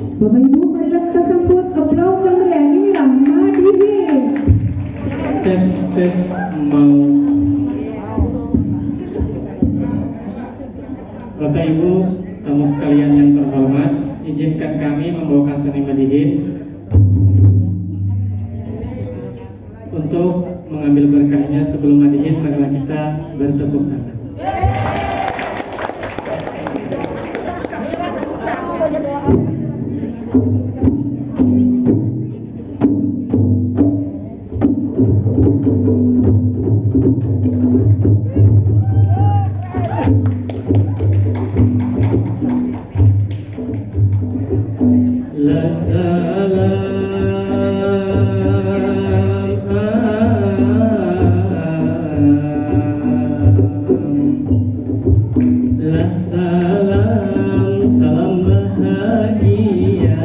Bapak Ibu, marilah kita sambut aplaus yang meriah. Inilah Madihin. Tes mau. Bapak Ibu, tamu sekalian yang terhormat, izinkan kami membawakan seni Madihin untuk mengambil berkahnya. Sebelum Madihin, marilah kita bertepuk tangan. Salam bahagia.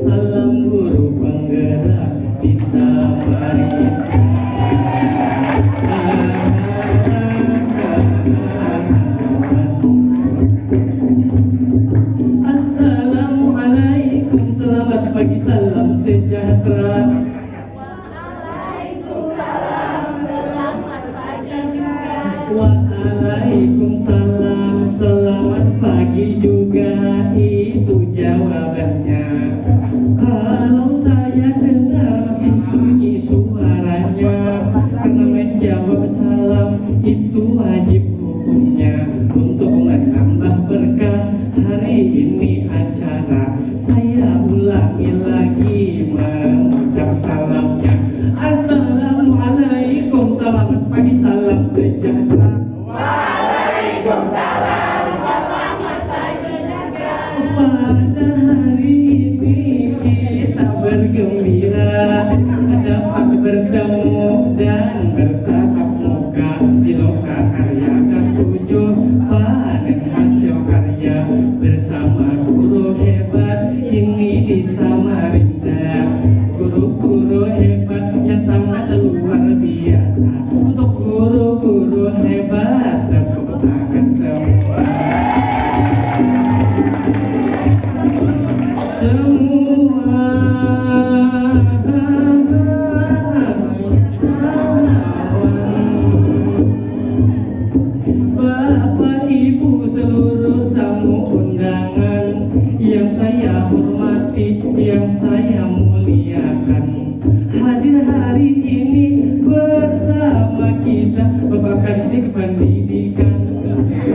Salam guru penggerak bisa mari. Assalamualaikum, selamat pagi, salam sejahtera. Waalaikumsalam, selamat pagi juga. Waalaikumsalam, selamat pagi juga. Itu jawabannya. Kalau saya dengar masih sunyi suaranya, karena menjawab salam itu wajib hukumnya. Untuk menambah berkah hari ini acara, saya ulangi lagi mengucap salamnya. Assalamualaikum, selamat pagi, salam sejahtera. Waalaikumsalam, selamat pagi juga. Pada hari ini kita bergembira dapat bertemu dan bertatap muka di Loka Karya ke-7, panen hasil karya bersama guru hebat ini di Samarinda. Guru-guru hebat yang sangat luar biasa. Untuk guru-guru hebat, tepuk tangan semua. Bapak Ibu seluruh tamu undangan yang saya hormati, yang saya muliakan, hadir hari ini bersama kita Bapak Kadisdik Pendidikan.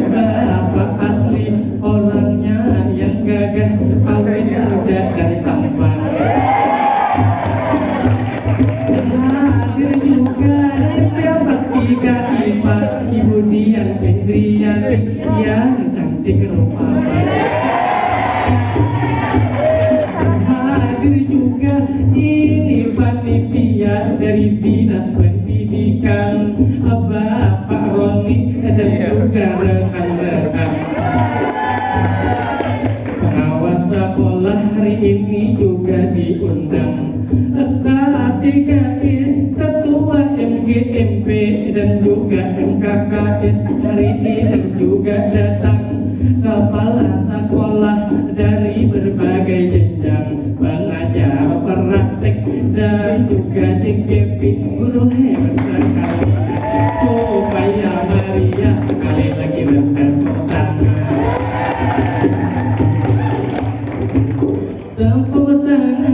Bapak asli orangnya yang gagah, awet muda dan tampan. Hadir juga pejabat 3 IPA, Ibu Dian Hendriani yang cantik rupawan. Hadir juga ini panitia dari Dinas Pendidikan, Bapak Roni dan juga rekan-rekan. Pengawas sekolah hari ini juga diundang. K3S, Ketua MGMP dan juga MKKS hari ini juga datang. Kepala sekolah dari berbagai jenjang, pengajar praktek dan juga CGP, guru hebat sekali. Supaya Maria sekali lagi bertepuk tangan. Tepuk tangan.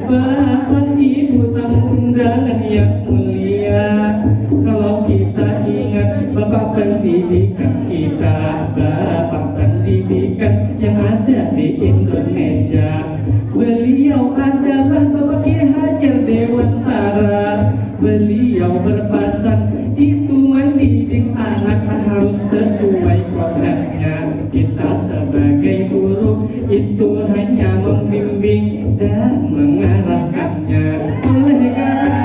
Bapak Ibu tamu undangan yang mulia, kalau kita ingat Bapak pendidikan kita, Bapak pendidikan yang ada di Indonesia, beliau adalah Bapak Ki Hajar Dewantara. Beliau berpesan itu mendidik anak harus sesuai kodratnya. Kita sebagai guru itu hanya membimbing dan mengarahkannya. Oleh karena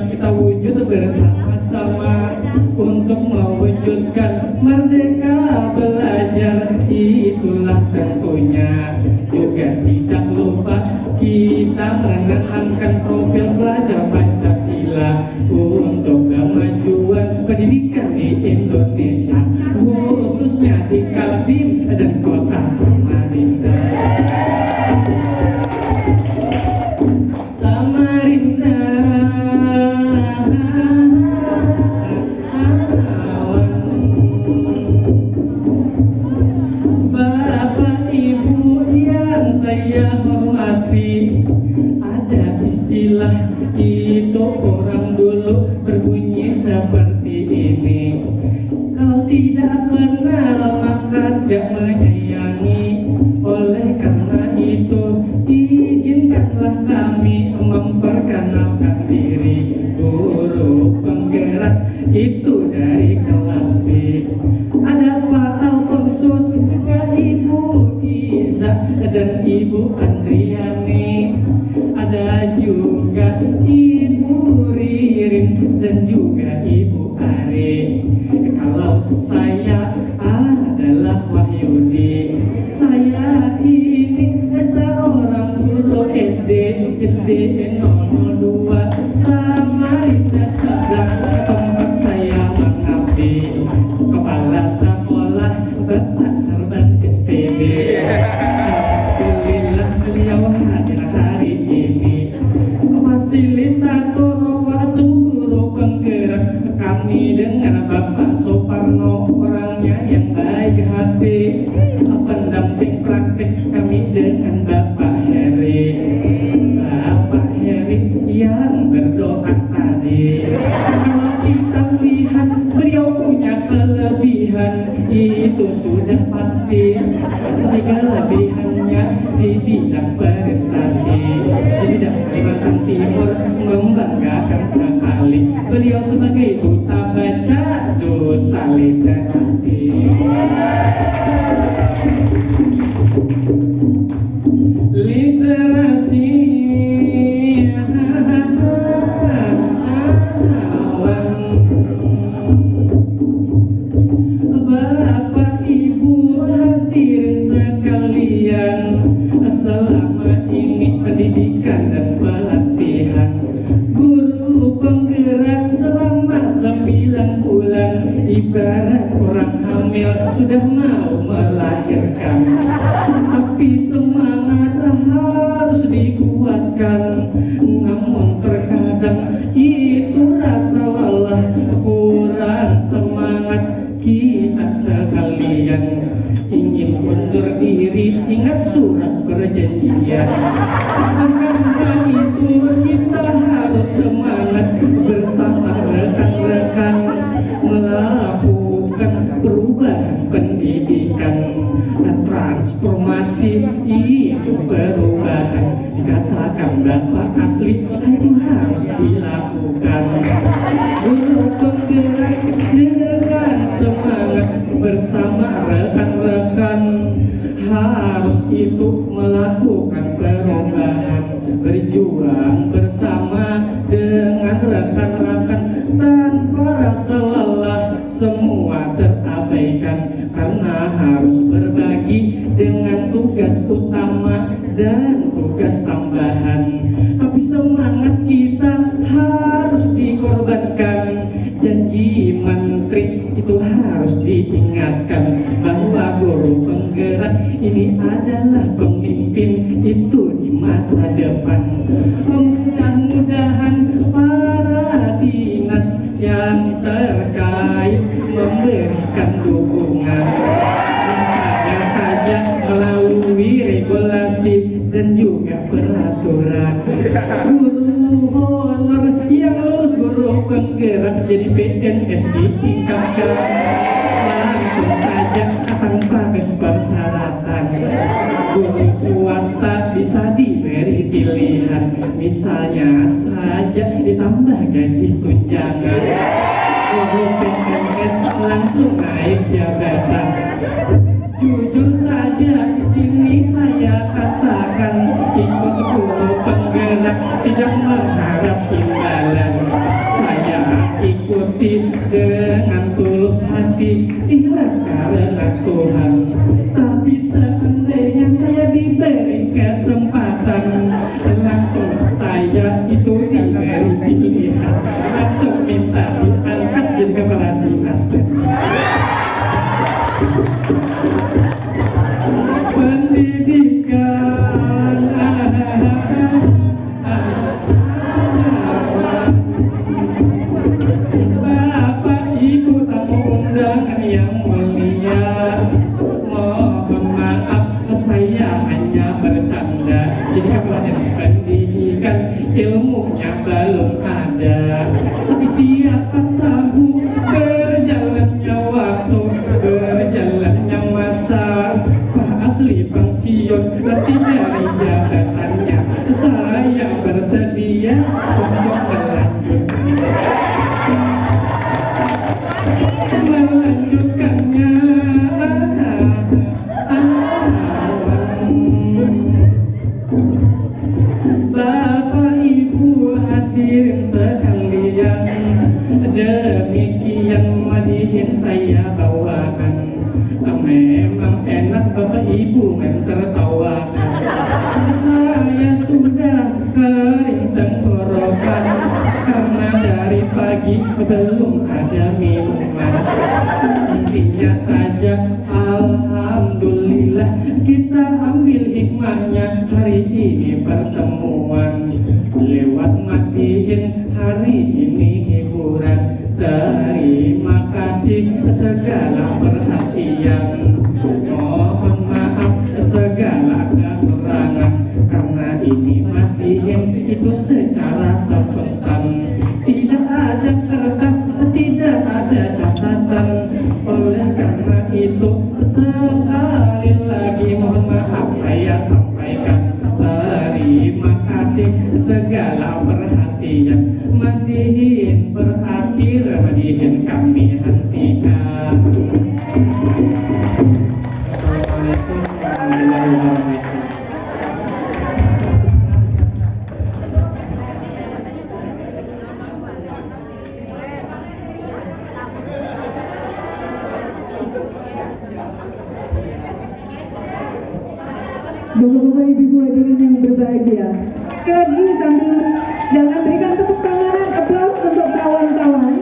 kita wujud bersama-sama untuk mewujudkan merdeka belajar. Itulah tentunya juga tidak lupa kita menanamkan profil pelajar Pancasila untuk kemajuan pendidikan di Indonesia, khususnya di Kaltim dan Kota Samarinda. Samarinda, Bapak Ibu yang saya hormati, ada istilah itu orang dulu berbunyi seperti ini: kalau tidak kenal maka tidak menyayangi. Oleh karena itu, izinkanlah kami memperkenalkan diri, guru penggerak itu dari kelas B. Ada Pak Alfonsus, juga Ibu Iza dan Ibu Andriani. Ada juga Ibu Ririn dan juga Ibu Ari. Kalau saya adalah Wahyudi, saya ini seorang guru SD 002 Samarinda seberang tempat saya mengabdi, kepala sekolah Bapak Sarban SPB. Alhamdulillah beliau hadir hari ini, fasilitator waktu guru penggerak kami dengan Bapak Soparno, orangnya yang baik hati. Pendamping praktik kami dengan Bapak Heri, Bapak Heri yang berdoa tadi. Kalau kita lihat beliau punya kelebihan, itu sudah pasti. Tapi kelebihannya di bidang prestasi, di bidang Kalimantan Timur membanggakan sekali. Beliau sebagai duta baca, duta literasi. Literasi Bapak Ibu hadirin sekalian, selama ini pendidikan dan pelatihan guru penggerak selama 9 bulan, ibarat orang hamil sudah mau melahirkan. Tapi semangat harus dikuatkan, namun terkadang itu rasa lelah, kurang semangat. Kita sekalian ingin undur diri, ingat surat perjanjian. Karena itu kita harus semangat bersama rekan-rekan melakukan perubahan pendidikan. Transformasi itu perubahan, dikatakan Bapak asli itu harus dilakukan. Guru penggerak dengan semangat bersama rekan-rekan harus itu melakukan perubahan, berjuang bersama dengan rekan-rekan tanpa rasa lelah. Semua terabaikan karena harus berbagi dengan tugas utama dan tugas tambahan. Tapi semangat kita harus dikorbankan. Janji menteri itu harus diingatkan bahwa guru penggerak ini adalah pemimpin itu di masa depan. Mudah-mudahan para dinas yang terkait memberikan dukungan, misalnya saja melalui regulasi dan juga peraturan. Guru honor yang lulus guru penggerak jadi PNS ditingkatkan, langsung saja tanpa persyaratan. Guru swasta bisa diberi pilihan, misalnya saja ditambah gaji tunjangan. Guru PNS langsung naik jabatan. Jujur saja di sini saya katakan, ikut guru penggerak tidak mengharap imbalan. pendidikan, ilmunya belum ada. Tapi siapa tahu berjalannya waktu, berjalannya masa, Pak Asli pensiun nanti dari jabatannya, saya bersedia untuk melanjutkannya. Bapak Ibu hadirin sekalian, demikian madihin saya bawakan. Memang enak Bapak Ibu mentertawakan. Saya sudah kering tenggorokan karena dari pagi belum ada minuman. Intinya saja alhamdulillah kita ambil hikmahnya hari ini pertemuan. Lewat madihin hari ini hiburan. Terima kasih segala perhatian. Mohon maaf segala kekurangan, karena ini madihin itu secara spontan. Tidak ada kertas, tidak ada catatan. Oleh karena itu sekali lagi mohon maaf saya sampaikan. Terima kasih segala perhatian. Madihin berakhir, madihin kami hentikan. Assalamualaikum warahmatullahi wabarakatuh. Bapak-bapak, ibu-ibu hadirin yang berbahagia, sekali lagi sambil dengan berikan tepuk tangan aplaus untuk kawan-kawan.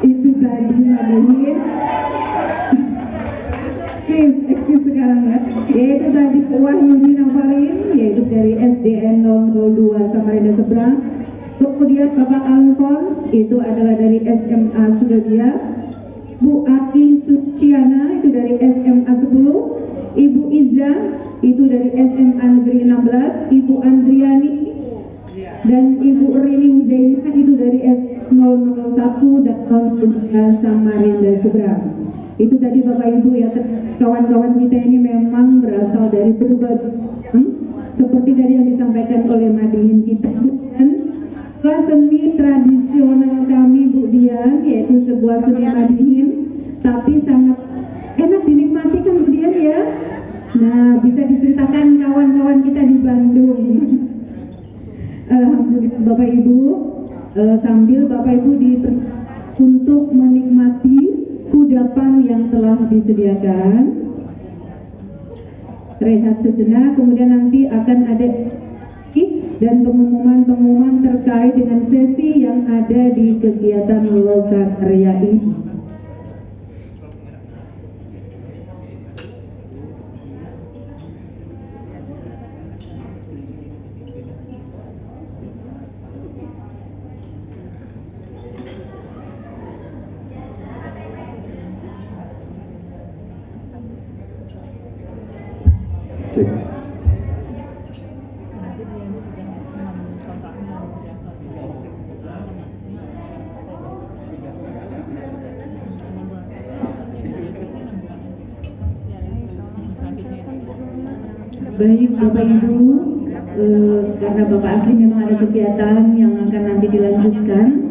Itu tadi madihin please eksis sekarang ya, yaitu tadi Wahyudi Nafarin, yaitu dari SDN 002 Samarinda Seberang. Kemudian Bapak Alfons itu adalah dari SMA Sudadia. Bu Aki Suciana itu dari SMA 10, Ibu Iza itu dari SMA Negeri 16, Ibu Andriani dan Ibu Rini Huzaina itu dari S001 dan 02 Samarinda Seberang. Itu tadi Bapak Ibu ya, kawan-kawan kita ini memang berasal dari berbagai seperti tadi yang disampaikan oleh madihin kita, dan seni tradisional kami Bu Dian, yaitu sebuah seni madihin tapi sangat enak dinikmati kan Bu Dian ya. Nah, bisa diceritakan kawan-kawan kita di Bandung. Alhamdulillah Bapak Ibu, sambil Bapak Ibu dipersilakan untuk menikmati kudapan yang telah disediakan. Rehat sejenak, kemudian nanti akan ada dan pengumuman-pengumuman terkait dengan sesi yang ada di kegiatan Lokakarya ini. Cek. Baik Bapak Ibu, karena Bapak Asli memang ada kegiatan yang akan nanti dilanjutkan,